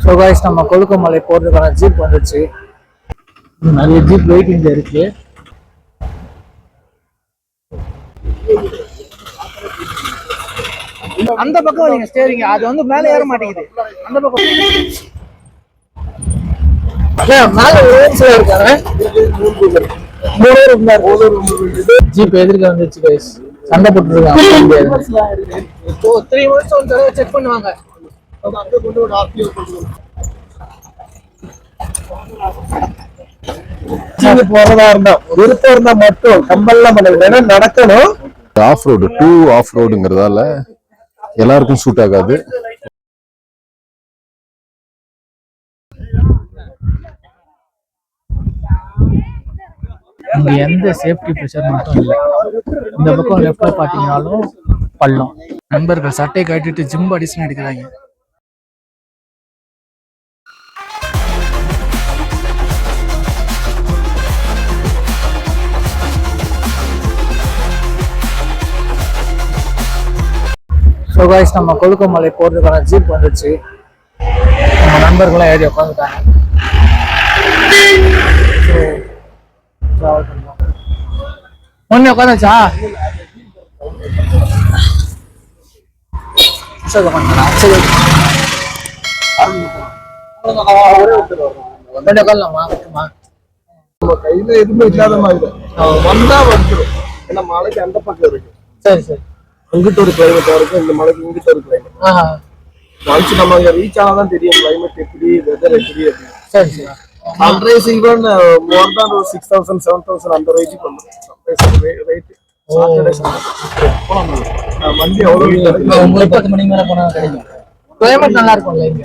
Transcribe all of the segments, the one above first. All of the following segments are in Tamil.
ஸோ கைஸ் நம்ம கொழுக்குமலை போறதுக்கான ஜீப் வந்துச்சு. நிறைய ஜீப் வெயிட்டிங்ல இருக்கு. அந்த பக்கம் நீங்க ஸ்டேரிங் அது வந்து மேல ஏற மாட்டேங்குது. அந்த பக்கம் ஜீப் எதிர்க்க வந்துச்சு கைஸ். சண்டை போட்டுருக்காங்க. செக் பண்ணுவாங்க. போறதா இருந்தா விருப்பம் இருந்தா மட்டும் கம்பல்லாம் பண்ண நடக்கணும். ஆஃப் ரோடு ஆஃப் ரோடுங்கிறதால எல்லாருக்கும் சூட் ஆகாது. இங்க எந்த சேஃப்டி ப்ரெஷர் மட்டும் இல்லை. இந்த பக்கம் லெஃப்ட்ல பாத்தீங்கன்னாலும் பள்ளம். நண்பர்கள் சட்டையை கட்டிட்டு ஜிம் அடிஷன் எடுக்கிறாங்க. ஸோ கைஸ் நம்ம கொழுக்குமலை போறதுக்கான ஜீப் வந்துச்சு. நம்ம நண்பர்கள்லாம் ஏறி உட்காந்துட்டாங்க. ஒண்ணு உட்காந்தாச்சா? உட்காரலாமா? கையில எதுவுமே இல்லாத மாதிரி வந்தா வந்துடும். ஏன்னா மலைக்கு அந்த பக்கம் இருக்கு. சரி சரி. இங்கிட்ட ஒரு கிளைமேட் இருக்கு, இந்த மலைக்கு இங்கிட்ட ஒரு கிளைமேட். ஒன்ஸ் நம்ம அங்க ரீச் ஆனாதான் தெரியும் கிளைமேட் எப்படி, வெதர் எப்படி அப்படின்னு. சரி சரி. சன்ரைஸ் ஈவன் மோர் தான் 6000 7000 அந்த ரேஞ்சுக்கு வந்துடும் ரேட். வண்டி எவ்வளவு உங்களுக்கு 10 மணிக்கு மேல போனா கிடைக்கும். கிளைமேட் நல்லா இருக்கும்ல இங்க.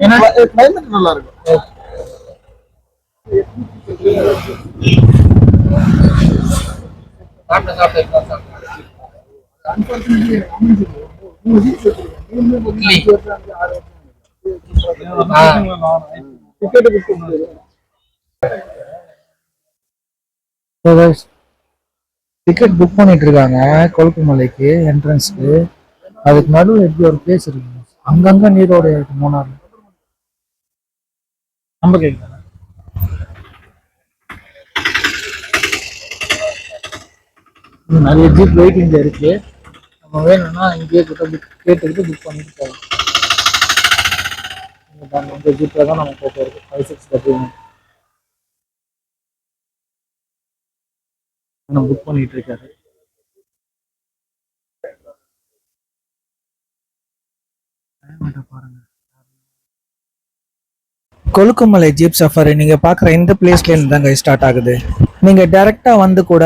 ஏன்னா கிளைமேட் நல்லா இருக்கும். டிக்கெட் புக் பண்ணிட்டு இருக்காங்க கொழுக்குமலைக்கு என்ட்ரன்ஸ்க்கு. அதுக்கு நடுவில் எப்படி ஒரு பிளேஸ் இருக்கு, அங்கங்க நீரோட இருக்கு. மூணாறு நம்ம கேட்க நிறைய ஜீப் வெயிட்டிங்ல இருக்கு. நம்ம வேணும்னா இங்கேயே கேட்டுக்கிட்டு புக் பண்ணிட்டு போகலாம். இந்த ஜீப்ல தான் நம்ம போகிறது 56 புக் பண்ணிட்டு இருக்காரு. பாருங்க, கொழுக்குமலை ஜீப் சஃபாரி நீங்க பாக்குற இந்த பிளேஸ்ல இருந்து தாங்க ஸ்டார்ட் ஆகுது. நீங்க டைரக்டா வந்து கூட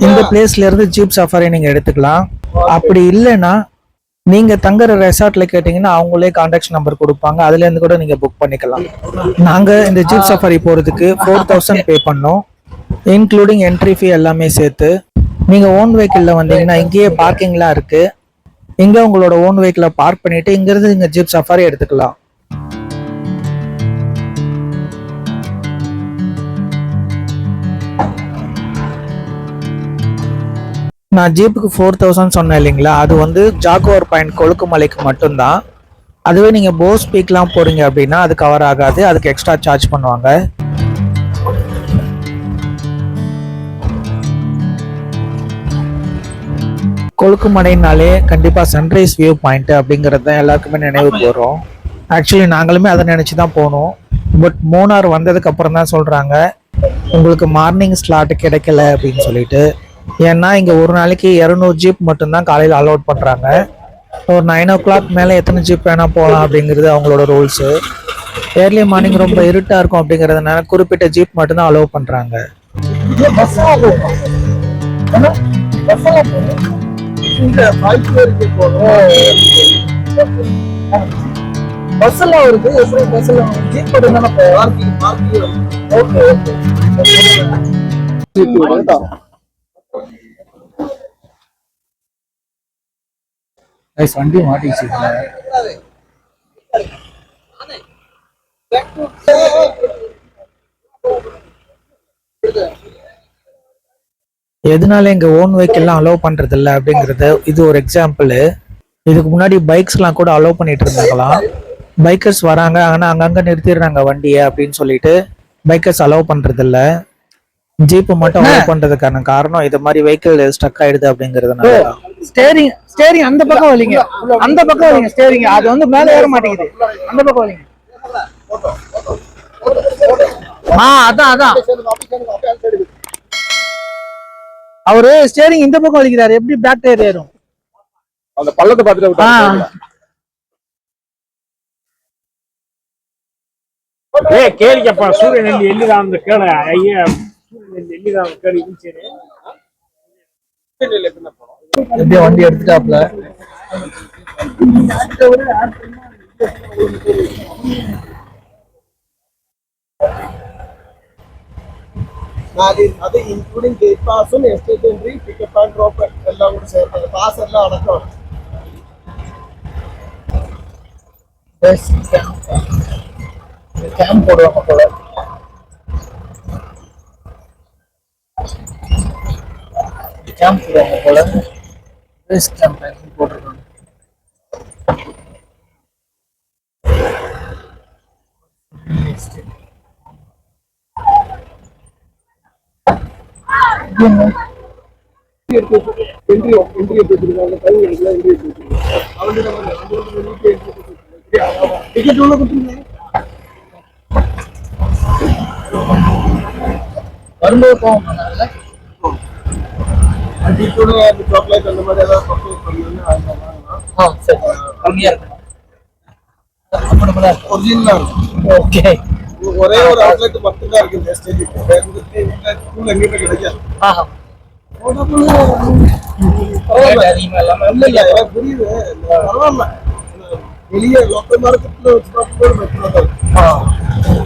இந்த பிளேஸ்ல இருந்து ஜீப் சஃபாரி நீங்க எடுத்துக்கலாம். அப்படி இல்லைன்னா நீங்க தங்குற ரெசார்ட்ல கேட்டீங்கன்னா அவங்களே கான்டாக்ட் நம்பர் கொடுப்பாங்க, அதுல இருந்து கூட நீங்க புக் பண்ணிக்கலாம். நாங்க இந்த ஜீப் சஃபாரி போறதுக்கு 4000 பே பண்ணோம், இன்க்ளூடிங் என்ட்ரி ஃபீ எல்லாமே சேர்த்து. நீங்க ஓன் வெஹிக்கிள்ல வந்தீங்கன்னா இங்கேயே பார்க்கிங்லாம் இருக்கு. இங்க உங்களோட ஓன் வெஹிக்கிள பார்க் பண்ணிட்டு இங்க இருந்து நீங்க ஜீப் சஃபாரி எடுத்துக்கலாம். நான் ஜீப்புக்கு 4000 சொன்னேன் இல்லைங்களா, அது வந்து ஜாகுவார் பாயிண்ட் கொழுக்குமலைக்கு மட்டும்தான். அதுவே நீங்க போஸ் பீக்லாம் போறீங்க அப்படின்னா அது கவர் ஆகாது, அதுக்கு எக்ஸ்ட்ரா சார்ஜ் பண்ணுவாங்க. கொழுக்குமலைனாலே கண்டிப்பா சன்ரைஸ் வியூ பாயிண்ட் அப்படிங்கிறது தான் எல்லாருக்குமே நினைவுக்கு வரும். ஆக்சுவலி நாங்களுமே அதை நினைச்சு தான் போனோம். பட் மூணார் வந்ததுக்கு அப்புறம் தான் சொல்றாங்க உங்களுக்கு மார்னிங் ஸ்லாட் கிடைக்கல அப்படின்னு சொல்லிட்டு. ஏன்னா இங்க ஒரு நாளைக்கு 200 ஜீப் மட்டும்தான் காலையில் அலோட் பண்றாங்க. ஒரு 9 o'clock மேல எத்தனை ஜீப் வேணா போகலாம் அப்படிங்கிறது அவங்களோட ரூல்ஸ். ஏர்லி மார்னிங் ரொம்ப இருட்டா இருக்கும் அப்படிங்கிறதுனால குறிப்பிட்ட ஜீப் மட்டும்தான் அலோவ் பண்றாங்க. பஸ் எல்லாம் இருக்கு. எப்படி பஸ் எல்லாம் ஜீப் மட்டும் வண்டி மாட்டிச்சு. எதனால எங்க ஓன் வெஹிக்கிள் எல்லாம் அலோவ் பண்றது இல்லை அப்படிங்கறது இது ஒரு எக்ஸாம்பிள். இதுக்கு முன்னாடி பைக்ஸ்லாம் கூட அலோவ் பண்ணிட்டு இருந்தாங்களாம். பைக்கர்ஸ் வராங்க ஆனா அங்கங்க நிறுத்திடுறாங்க வண்டியை அப்படின்னு சொல்லிட்டு பைக்கர்ஸ் அலோவ் பண்றது இல்ல. ஜீப் மட்டும் அலோவ் பண்றதுக்கான காரணம் இது மாதிரி வெஹிக்கிள் ஸ்டக் ஆயிடுது அப்படிங்கறதுனால. ஸ்டேரிங் அந்த பக்கம் வலிங்க, அந்த பக்கம் வலிங்க ஸ்டேரிங். அது வந்து மேல ஏற மாட்டேங்குது, அந்த பக்கம் வலிங்க. அதான் அவரு ஸ்டேரிங் இந்த பக்கம் வலிக்கிறாரு, எப்படி பேக் டயர் ஏறும்? அந்த பள்ளத்தை பார்த்துட்டு ಕೇಳಿಕಪ್ಪ ಸೂರ್ಯನಲ್ಲಿ ಎಲ್ಲಿದ ಕೇಳ ಅಯ್ಯ ಸೂರ್ಯನಲ್ಲಿ ಎಲ್ಲಿದ ಕೇಳಿ ಮುಂಚೆನೆ எப்படியோ வண்டி எடுத்துட்டாப்ல. அது இன்க்ளூடிங் கேட் பாஸும் estate entry pickup and drop எல்லாம் கூட சேர்த்து பாஸ் எல்லாம் அடக்கம். கேம்ப் போடுவாங்க போல. கேம்ப் போடுவாங்க போல. பேஸ் கேம்ப் போட்டிருக்காங்க. என்ட்ரி எடுத்துருக்காங்க, டைம் எடுக்கலாம், என்ட்ரி எடுத்துருக்காங்க. டிக்கெட் உள்ள கொடுத்துருங்க. வரும்போது போவோம். டிக்கெட் சாக்லேட் அந்த மாதிரி ஏதாவது பர்ச்சேஸ் பண்ணீங்கன்னா சரி, கம்மியா இருக்கும். Original okay. ஒரே ஒரு அவுட்லெட் மட்டும்தான் இருக்கு இந்த ஸ்டேஜ் எங்கிட்ட கிடைக்காது. புரியுது, பரவாயில்ல. வெளியே லோக்கல் மார்க்கெட்ல வச்சு பார்க்கும்போது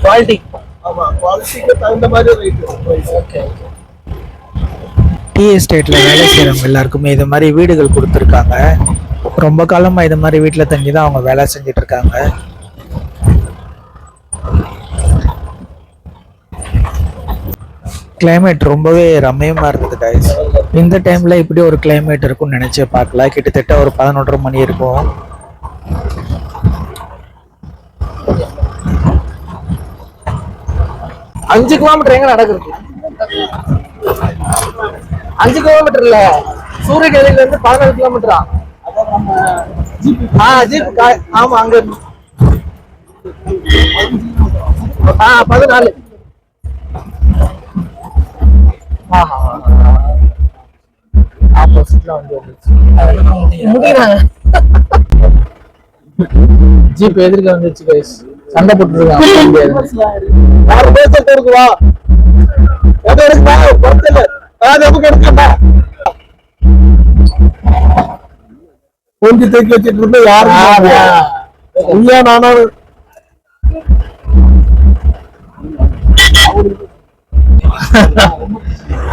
குவாலிட்டி. ஆமா, குவாலிட்டிக்கு தகுந்த மாதிரி ரேட். ஓகே. டீ எஸ்டேட்ல வேலை செய்யறவங்க எல்லாருக்குமே இது மாதிரி வீடுகள் கொடுத்துருக்காங்க. ரொம்ப காலமா இது மாதிரி வீட்டுல தங்கிதான் அவங்க வேலை செஞ்சுட்டு இருக்காங்க. கிளைமேட் ரொம்பவே ரம்மியமா இருந்தது கைஸ். இந்த டைம்ல இப்படி ஒரு கிளைமேட் இருக்கும்னு நினைச்சே பார்க்கல. கிட்டத்தட்ட ஒரு 11:30 மணி இருக்கும். 5 கிலோமீட்டர் எங்க நடக்குது? 5 கிலோமீட்டர் இல்ல, சூரியகிரியில இருந்து 14 கிலோமீட்டரா? ஜீப். ஆமா, அங்க 14. ஆப்போசிட்ல வந்து முடிக்கிறாங்க. ஜீப் எதிர்க்க வந்துச்சு கைஸ், சண்டை போட்டுருக்காங்க. யாரும் பேசிட்டு இருக்குவா கொஞ்சம் தேக்கி வச்சிட்டு இருந்த யாரும் உண்மையா நானும்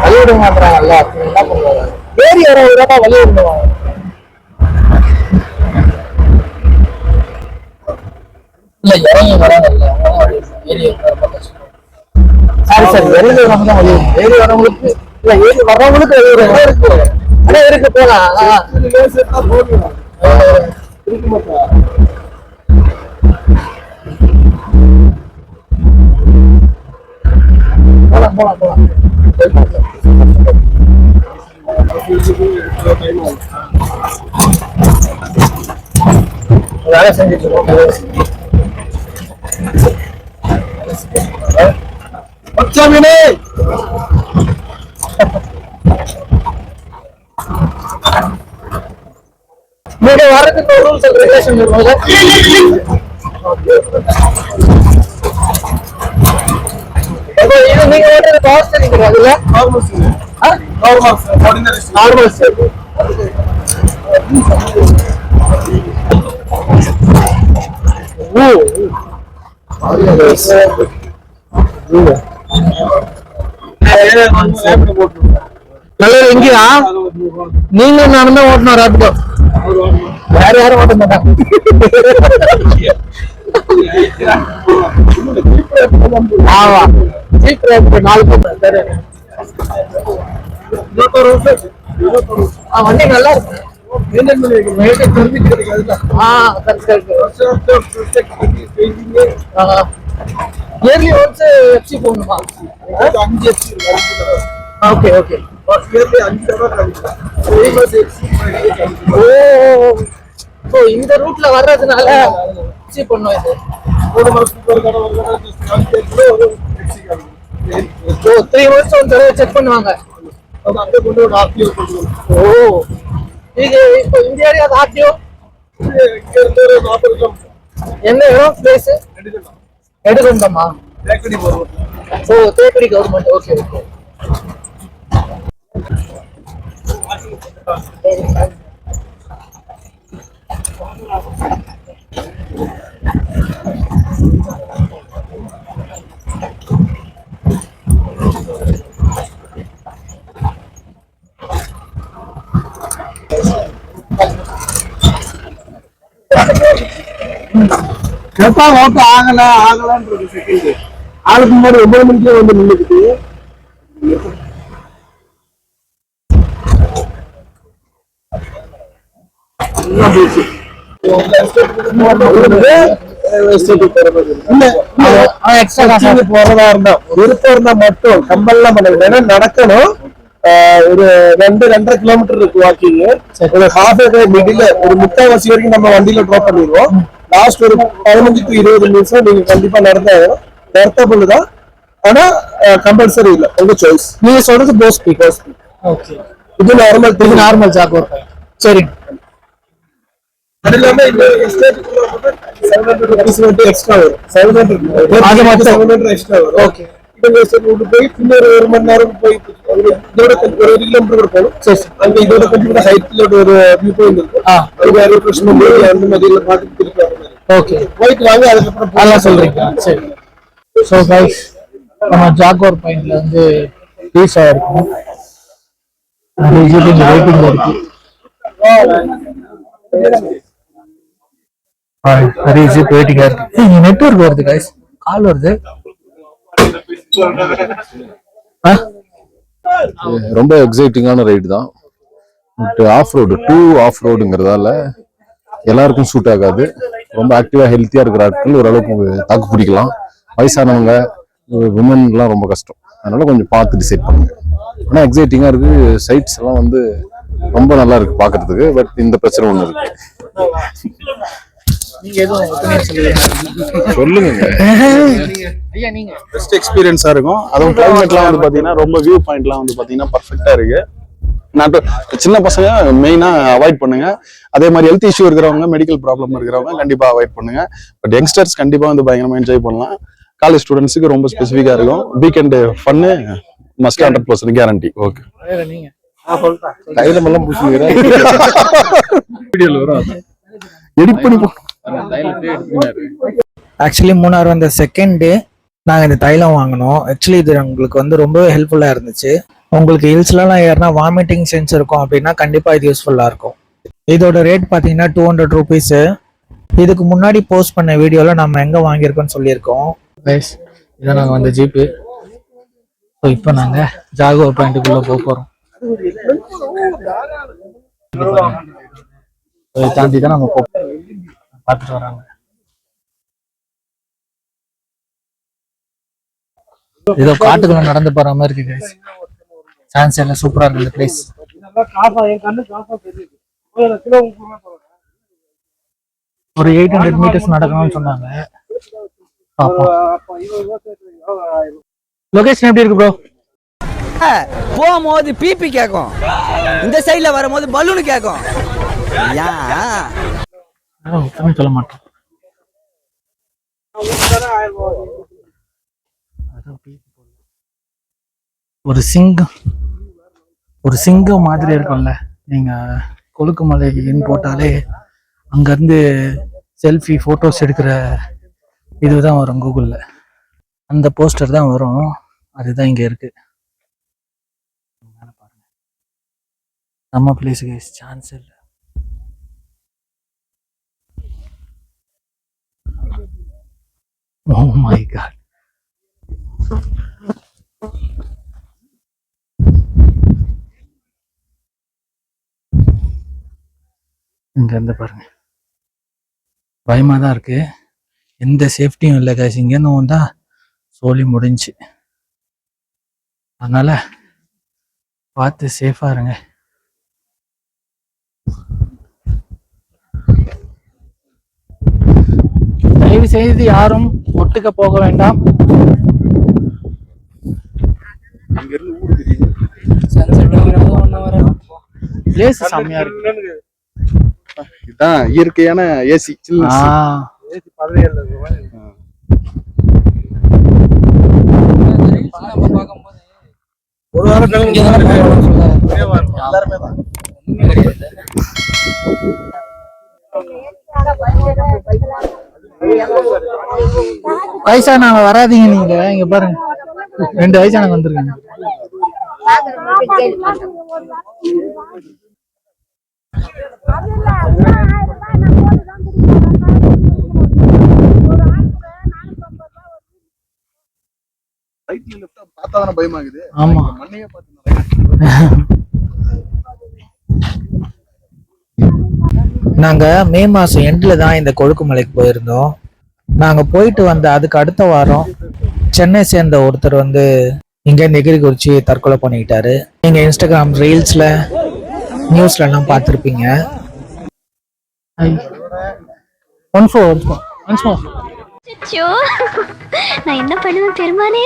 வழி விட மாட்டாங்கல்ல, என்ன பண்ணுவாங்க? ஏறி வர விடாம வழி விடுவாங்க. இல்ல இறங்கி வராங்கல்ல, ஏறி சரி இறங்கி வரவங்க தான் வழி விடும். ஏறி வரவங்களுக்கு இல்ல, ஏறி வர்றவங்களுக்கு வழி விடும். இருக்கு அதான் இருக்கு, போலாம். இருக்க மாட்டா. போலாம். வேலை செஞ்சுட்டு இருக்கோம். நீங்க வரதுக்கு ரூல்ஸ் அண்ட் ரெகுலேஷன் இருக்கும்ல? இது நீங்க ஓட்டுறது பவர் ஸ்டீரிங் கிடையாதுல்ல? Normal sir. நல்லது. எங்கயா நீங்க நானும் தான் ஓட்டணும் ரேபிடோ, வேற யாரும் ஓட்ட மாட்டாங்க. ஆமா, ஜீப் ரேபிடோ 4 பேர். வண்டி நல்லா இருக்கு. மெயின்டைன் பண்ணி வைக்கணும். மெயின்டைன் பெர்மிட் கிடைக்காது. இயர்லி ஒன்ஸ் எஃப்சி போகணுமா? 5 FC இருக்கு. Okay okay. இயர்லி 5 தடவை கிடைக்கும். 3 months FC. ஓ ஸோ இந்த ரூட்ல வர்றதுனால எஃப்சி பண்ணும் இது. 3 மாசத்துக்கு ஒரு தடவை ஒரு FC கிடைக்கும். ஓ 3 months ஒரு தடவை செக் பண்ணுவாங்க. அது அப்படியே கொண்டு ஒரு RTO கொண்டு வரும். ஓ இது இப்போ இந்த ஏரியா ஆர்டிஓ இங்க இருந்து ஒரு 40 கிலோமீட்டர். எந்த இடம் பிளேஸ்? எடுக்கணுமா? தேக்கடி போறோம். ஓ தேக்கடி கவர்மெண்ட். Okay okay. கேட்டா ஓட்டு ஆகலான்றது செகண்ட். ஆளுக்கு முன்னாடி 9 மணிக்கே வந்து நின்றுக்கிட்டு போறதா இருந்தா விருப்பம் இருந்தா மட்டும் கம்பல்லாம் பண்ண நடக்கணும். ஒரு 2-2.5 கிலோமீட்டர் இருக்கு வாக்கிங். ஒரு ஹாஃப் மிடில் ஒரு 3/4 வரைக்கும் நம்ம வண்டியில ட்ராப் பண்ணிடுவோம். லாஸ்ட் ஒரு 15 to 20 நிமிஷம் நீங்க கண்டிப்பா நடந்தாலும் நடத்தபுள் தான். ஆனா கம்பல்சரி இல்ல, உங்க சாய்ஸ். நீங்க சொல்றது போஸ் ஸ்பீக். ஓகே. இது நார்மல் ஜாக். சரி. அது இல்லாம இந்த எஸ்டேட்டுக்குள்ள வந்து 700 rupees வந்து எக்ஸ்ட்ரா வரும். 700 அது மட்டும் 700 எக்ஸ்ட்ரா வரும். ஓகே. இந்த எஸ்டேட் போய் இன்னொரு 1 மணி நேரம் போய் இதோட கொஞ்சம் 1 கிலோமீட்டர் கூட போகணும். சரி. அங்க இதோட கொஞ்சம் கூட ஹைட்ல ஒரு வியூ பாயிண்ட் இருக்கும். அது வேற பிரச்சனை இல்லை. அந்த மாதிரி எல்லாம் பார்த்து திருப்பி வர மாதிரி. ஓகே. போயிட்டு வாங்க, அதுக்கப்புறம் அதெல்லாம் சொல்றீங்க. சரி. ஸோ கைஸ் நம்ம ஜாகோர் பாயிண்ட்ல வந்து ரீச் ஆயிருக்கோம். வெயிட்டிங் இருக்கு. வெயிட்டிங்கா இருக்கு. நெட்வொர்க் வருது கைஸ். கால் வருது. ரொம்ப எக்ஸைட்டிங்கான ரைடு தான். பட் ஆஃப் ரோடு 2 ஆஃப் ரோடுங்கிறதால எல்லாருக்கும் சூட் ஆகாது. ரொம்ப ஆக்டிவா ஹெல்த்தியா இருக்கிற ஆட்கள் ஓரளவுக்கு தாக்கு பிடிக்கலாம். வயசானவங்க விமன்லாம் ரொம்ப கஷ்டம். அதனால கொஞ்சம் பார்த்து டிசைட் பண்ணுங்க. ஆனால் எக்ஸைட்டிங்கா இருக்கு. சைட்ஸ் எல்லாம் வந்து ரொம்ப நல்லா இருக்கு பாக்குறதுக்கு. பட் இந்த பிரச்சனை ஒண்ணு இருக்கு. நீங்க எதுவும் சொல்லுங்க. ஐயா நீங்க பெஸ்ட் எக்ஸ்பீரியன்ஸா இருக்கும். அதுவும் கிளைமேட்லாம் வந்து பாத்தீங்கன்னா ரொம்ப வியூ பாயிண்ட்லாம் வந்து பாத்தீங்கன்னா பர்ஃபெக்டா இருக்கு. சின்ன பசங்க மெயினா அவாய்ட் பண்ணுங்க. அதே மாதிரி ஹெல்த் இஷ்யூ இருக்கிறவங்க, மெடிக்கல் ப்ராப்ளம் இருக்கிறவங்க கண்டிப்பா அவாய்ட் பண்ணுங்க. பட் யங்ஸ்டர்ஸ் கண்டிப்பா வந்து பயங்கரமா என்ஜாய் பண்ணலாம். காலேஜ் ஸ்டூடெண்ட்ஸுக்கு ரொம்ப ஸ்பெசிஃபிக்கா இருக்கும். Weekend fun must 100% guarantee. Okay. நீங்க தைலமெல்லாம் பூசுகிறேன். வீடியோல வரும். எடிட் பண்ணி ஆக்சுவலி மூணார் வந்த செகண்ட் டே நாங்கள் இந்த தைலம் வாங்கினோம். ஆக்சுவலி இது உங்களுக்கு வந்து ரொம்பவே ஹெல்ப்ஃபுல்லாக இருந்துச்சு. உங்களுக்கு ஹில்ஸ்லாம் ஏறினா வாமிட்டிங் சென்ஸ் இருக்கும் அப்படின்னா கண்டிப்பாக இது யூஸ்ஃபுல்லாக இருக்கும். இதோட ரேட் பார்த்தீங்கன்னா 200 rupees. இதுக்கு முன்னாடி போஸ்ட் பண்ண வீடியோவில் நம்ம எங்கே வாங்கியிருக்கோம்னு சொல்லியிருக்கோம். கைஸ் இதான் நாங்கள் வந்த ஜீப்பு. ஸோ இப்போ நாங்கள் ஜாகோர் பாயிண்ட்டுக்குள்ளே போக போகிறோம். இதை தாண்டி தான் நம்ம பார்த்துட்டு வராங்க. ஏதோ காட்டுக்குள்ள நடந்து போற மாதிரி இருக்கு கைஸ். சான்ஸ் எல்லாம் சூப்பரா இருக்கு இந்த பிளேஸ். ஒரு 800 meters நடக்கணும்னு சொன்னாங்க. லொகேஷன் எப்படி இருக்கு ப்ரோ? போகும்போது பிபி கேட்கும், இந்த சைட்ல வரும்போது பலூன் கேட்கும். சொல்ல மாட்டோம். ஒரு சிங்கம் மாதிரி இருக்கும்ல, நீங்க கொழுக்குமலை போட்டாலே அங்க இருந்து செல்ஃபி போட்டோஸ் எடுக்கிற இதுதான் வரும் கூகுள்ல. அந்த போஸ்டர் தான் வரும். அதுதான் இங்க இருக்கு. நம்ம பிளேஸுக்கு சான்ஸ் இல்லை. Oh my god. இங்க இருந்து பாருங்க, பயமா தான் இருக்கு. எந்த சேஃப்டியும் இல்லை கைஸ். இங்கேருந்து வந்தா சோலி முடிஞ்சு. அதனால பார்த்து சேஃபா இருங்க. தயவு செய்து யாரும் ஒட்டுக்க போக வேண்டாம். பிளேஸ் செம்மையா இருக்கு. இதுதான் இயற்கையான ஏசி. ஒரு வாரம் எல்லாருமே தான். வயசானவங்க வராதீங்க. நீங்க இங்க பாருங்க, 2 வயசானவங்க வந்திருக்காங்க. பார்த்தாதானே பயமாகுது. ஆமா, மண்ணையே பார்த்து நாங்க மே மாசம் எண்ட்ல தான் இந்த கொழுக்குமலைக்கு போயிருந்தோம். நாங்க போயிட்டு வந்த அதுக்கு அடுத்த வாரம் சென்னை சேர்ந்த ஒருத்தர் வந்து இங்க நெகிரி குறிச்சி தற்கொலை பண்ணிக்கிட்டாரு. நீங்க இன்ஸ்டாகிராம் ரீல்ஸ்ல நியூஸ்ல எல்லாம் பார்த்திருப்பீங்க. அச்சோ, நான் என்ன பண்ணுவேன் பெருமானே?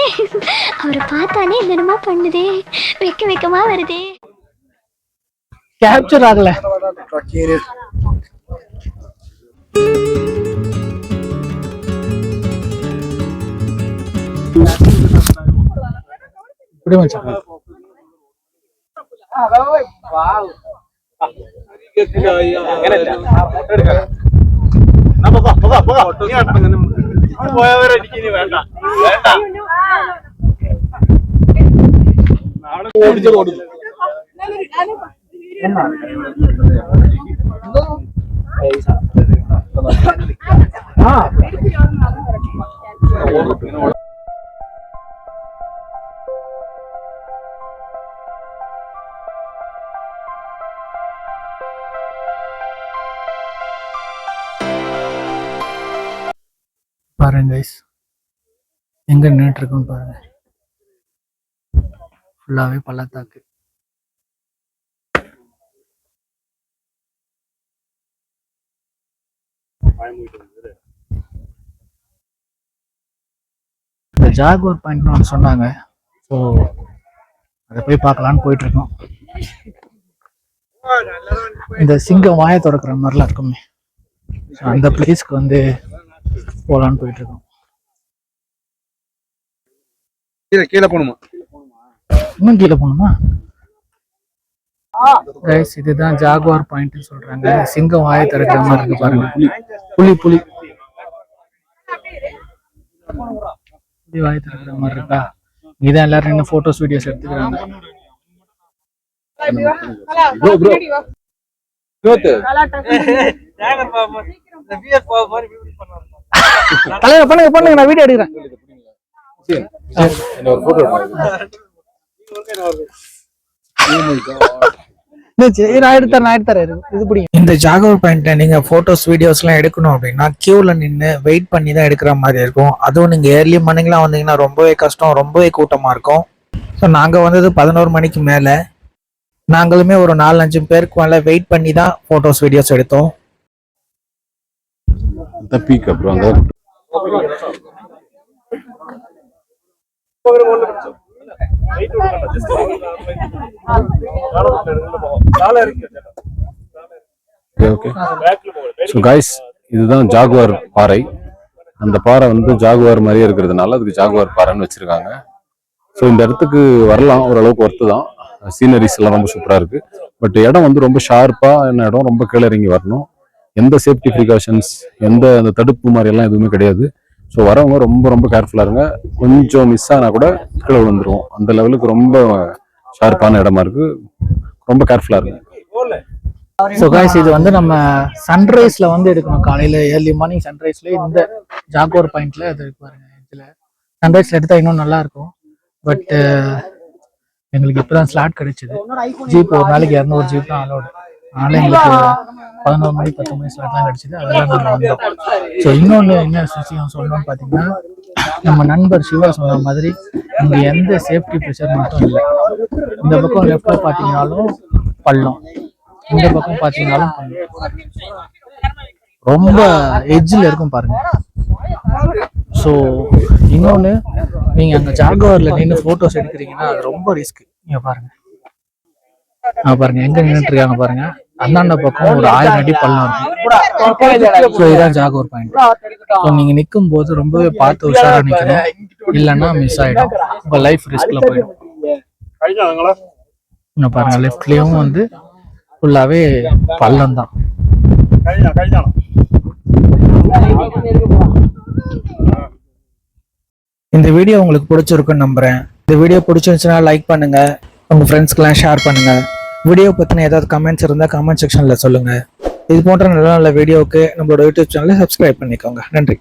அவரை பார்த்தானே என்னமா பண்ணுதே, வெக்கமா வருதே. கேப்சர் ஆகல. இப்படி மச்சான். பாருங்க guys, எங்க நின்றுட்டு இருக்குன்னு பாருங்க. ஃபுல்லாவே பள்ளத்தாக்கு. இந்த ஜாகுவார் பாயிண்ட் ஒன்று சொன்னாங்க. ஸோ அதை போய் பார்க்கலான்னு போயிட்டு இருக்கோம். இந்த சிங்கம் வாயை திறக்கிற மாதிரிலாம் இருக்குமே, அந்த பிளேஸ்க்கு வந்து போலான்னு போயிட்டு இருக்கோம். கீழே போகணுமா? இன்னும் கீழே போகணுமா? கைஸ், இதுதான் ஜாகுவார் பாயிண்ட் சொல்றாங்க. சிங்கம் வாயை திறக்கிற மாதிரி இருக்கு பாருங்க. புலி புலி புலி வாயை திறக்கிற மாதிரி இருக்கா? இதான் எல்லாரும் என்ன போட்டோஸ் வீடியோஸ் எடுத்துக்கிறாங்க. பண்ணுங்க பண்ணுங்க, நான் வீடியோ எடுக்கிறேன். இந்த ஜாகுவார் பாயிண்ட்ல நீங்க போட்டோஸ் வீடியோஸ் எல்லாம் எடுக்கணும் அப்படின்னா கியூல நின்று வெயிட் பண்ணி தான் எடுக்கிற மாதிரி இருக்கும். அதுவும் நீங்க ஏர்லி மார்னிங்லாம் வந்தீங்கன்னா ரொம்பவே கஷ்டம், ரொம்பவே கூட்டமா இருக்கும். ஸோ நாங்க வந்தது 11 மணிக்கு மேல. நாங்களுமே ஒரு 4-5 பேருக்கு மேல வெயிட் பண்ணி தான் போட்டோஸ் வீடியோஸ் எடுத்தோம். பீக் அப்புறம் அங்க ஓகே. ஸோ கைஸ், இதுதான் ஜாகுவார் பாறை. அந்த பாறை வந்து ஜாகுவார் மாதிரியே இருக்கிறதுனால அதுக்கு ஜாகுவார் பாறைன்னு வச்சிருக்காங்க. ஸோ இந்த இடத்துக்கு வரலாம், ஓரளவுக்கு ஒர்த்து தான். சீனரிஸ் எல்லாம் ரொம்ப சூப்பராக இருக்கு. பட் இடம் வந்து ரொம்ப ஷார்ப்பான இடம், ரொம்ப கீழே இறங்கி வரணும். எந்த சேஃப்டி ப்ரிகாஷன்ஸ், எந்த அந்த தடுப்பு மாதிரி எல்லாம் எதுவுமே கிடையாது. ஸோ வரவங்க ரொம்ப ரொம்ப கேர்ஃபுல்லாக இருங்க. கொஞ்சம் மிஸ் ஆனால் கூட கீழே விழுந்துருவோம். அந்த லெவலுக்கு ரொம்ப ஷார்ப்பான இடமா இருக்கு. ரொம்ப கேர்ஃபுல்லாக இருங்க. ஸோ கைஸ், இது வந்து நம்ம சன்ரைஸ்ல வந்து எடுக்கணும். காலையில ஏர்லி மார்னிங் சன்ரைஸ்ல இந்த ஜாகுவார் பாயிண்ட்ல அது பாருங்க. இதுல சன்ரைஸ்ல எடுத்தா இன்னும் நல்லா இருக்கும். பட் எங்களுக்கு இப்பதான் ஸ்லாட் கிடைச்சது. ஜீப் ஒரு நாளைக்கு 200 ஜீப் தான் அலோடு. அதனால எங்களுக்கு 11 மணி 10 மணி ஸ்லாட்லாம் கிடச்சிது. அதெல்லாம் நாங்கள் வந்தோம். ஸோ இன்னொன்று என்ன விஷயம் சொல்லணும்னு பார்த்தீங்கன்னா, நம்ம நண்பர் சிவா சொன்ன மாதிரி இங்கே எந்த சேஃப்டி ப்ரெஷர் மட்டும் இல்லை. இந்த பக்கம் லெஃப்டில் பார்த்தீங்கன்னாலும் பள்ளம், இந்த பக்கம் பார்த்தீங்கன்னாலும் பள்ளம். ரொம்ப எட்ஜில் இருக்கும் பாருங்க. ஸோ இன்னொன்று, நீங்கள் அங்கே ஜாகுவாரில் நின்று ஃபோட்டோஸ் எடுக்கிறீங்கன்னா அது ரொம்ப ரிஸ்க். இங்கே பாருங்க, பாருங்க எங்க நின்றுட்டு இருக்காங்க பாருங்க. அந்தாண்ட பக்கம் ஒரு 1000 அடி பள்ளம் இருக்கும். ஸோ இதுதான் ஜாகுவார் பாயிண்ட். ஸோ நீங்க நிற்கும் போது ரொம்பவே பார்த்து உஷாரா நிற்கணும், இல்லைன்னா மிஸ் ஆயிடும், உங்க லைஃப் ரிஸ்க்ல போயிடும். இங்க பாருங்க, லெஃப்ட்லயும் வந்து ஃபுல்லாவே பள்ளம் தான். இந்த வீடியோ உங்களுக்கு பிடிச்சிருக்குன்னு நம்புறேன். இந்த வீடியோ பிடிச்சிருந்துச்சுன்னா லைக் பண்ணுங்க, உங்க ஃப்ரெண்ட்ஸ்க்கெல்லாம் ஷேர் பண்ணுங்க. வீடியோ பத்தின ஏதாவது கமெண்ட்ஸ் இருந்தால் கமெண்ட் செக்ஷன்ல சொல்லுங்க. இது போன்ற நல்ல நல்ல வீடியோவுக்கு நம்மளோட யூடியூப் சேனலை சப்ஸ்கிரைப் பண்ணிக்கோங்க. நன்றி.